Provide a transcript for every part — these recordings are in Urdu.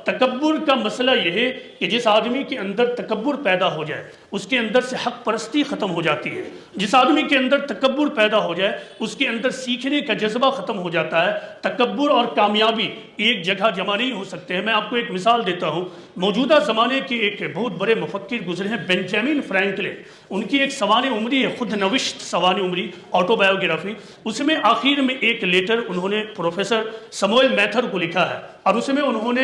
تکبر کا مسئلہ یہ ہے کہ جس آدمی کے اندر تکبر پیدا ہو جائے اس کے اندر سے حق پرستی ختم ہو جاتی ہے. جس آدمی کے اندر تکبر پیدا ہو جائے اس کے اندر سیکھنے کا جذبہ ختم ہو جاتا ہے. تکبر اور کامیابی ایک جگہ جمع نہیں ہو سکتے ہیں. میں آپ کو ایک مثال دیتا ہوں. موجودہ زمانے کے ایک بہت بڑے مفکر گزرے ہیں بنجامن فرینکلن. ان کی ایک سوانح عمری ہے، خود نوشت سوانح عمری، آٹو بایوگرافی. اس میں آخر میں ایک لیٹر انہوں نے پروفیسر سموئل میتھر کو لکھا ہے، اور اس میں انہوں نے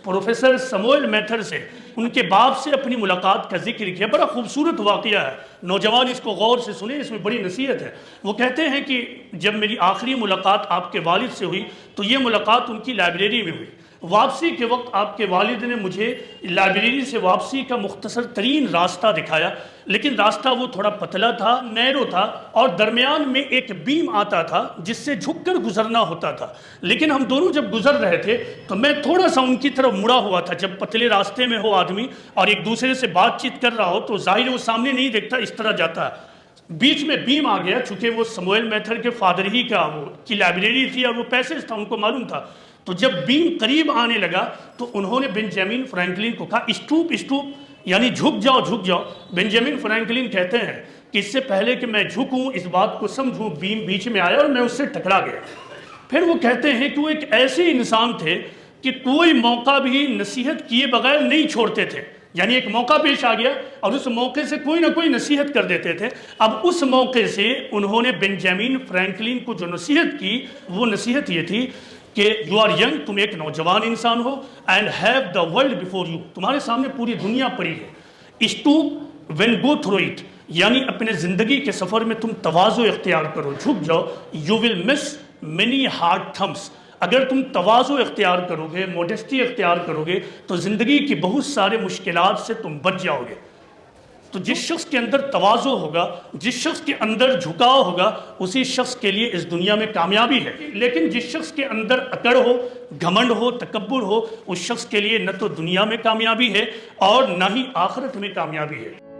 پروفیسر سموئل میتھر سے ان کے باپ سے اپنی ملاقات کا ذکر کیا. بڑا خوبصورت واقعہ ہے، نوجوان اس کو غور سے سنیں، اس میں بڑی نصیحت ہے. وہ کہتے ہیں کہ جب میری آخری ملاقات آپ کے والد سے ہوئی تو یہ ملاقات ان کی لائبریری میں ہوئی. واپسی کے وقت آپ کے والد نے مجھے لائبریری سے واپسی کا مختصر ترین راستہ دکھایا، لیکن راستہ وہ تھوڑا پتلا تھا، نیرو تھا، اور درمیان میں ایک بیم آتا تھا جس سے جھک کر گزرنا ہوتا تھا. لیکن ہم دونوں جب گزر رہے تھے تو میں تھوڑا سا ان کی طرف مڑا ہوا تھا. جب پتلے راستے میں ہو آدمی اور ایک دوسرے سے بات چیت کر رہا ہو تو ظاہر وہ سامنے نہیں دیکھتا، اس طرح جاتا ہے. بیچ میں بیم آ گیا، چونکہ وہ سموئل میتھر کے فادر ہی کا وہ کی لائبریری تھی اور وہ پیسیج تھا، ان کو معلوم تھا. تو جب بیم قریب آنے لگا تو انہوں نے بنجامن فرینکلن کو کہا اسٹوپ اسٹوپ، یعنی جھک جاؤ جھک جاؤ. بنجامن فرینکلن کہتے ہیں کہ اس سے پہلے کہ میں جھکوں اس بات کو سمجھوں، بیم بیچ میں آیا اور میں اس سے ٹکرا گیا. پھر وہ کہتے ہیں کہ وہ ایک ایسے انسان تھے کہ کوئی موقع بھی نصیحت کیے بغیر نہیں چھوڑتے تھے. یعنی ایک موقع پیش آ گیا اور اس موقع سے کوئی نہ کوئی نصیحت کر دیتے تھے. اب اس موقع سے انہوں نے بنجامن فرینکلن کو جو نصیحت کی وہ نصیحت یہ تھی کہ یو آر ینگ، تم ایک نوجوان انسان ہو، and have the world before you, تمہارے سامنے پوری دنیا پڑی ہے. Stop when go through it, یعنی اپنے زندگی کے سفر میں تم تواضع اختیار کرو، جھک جاؤ. You will miss many hard thumps, اگر تم تواضع اختیار کرو گے، موڈیسٹی اختیار کرو گے تو زندگی کی بہت سارے مشکلات سے تم بچ جاؤ گے. تو جس شخص کے اندر تواضع ہوگا، جس شخص کے اندر جھکاؤ ہوگا، اسی شخص کے لیے اس دنیا میں کامیابی ہے. لیکن جس شخص کے اندر اکڑ ہو، گھمنڈ ہو، تکبر ہو، اس شخص کے لیے نہ تو دنیا میں کامیابی ہے اور نہ ہی آخرت میں کامیابی ہے.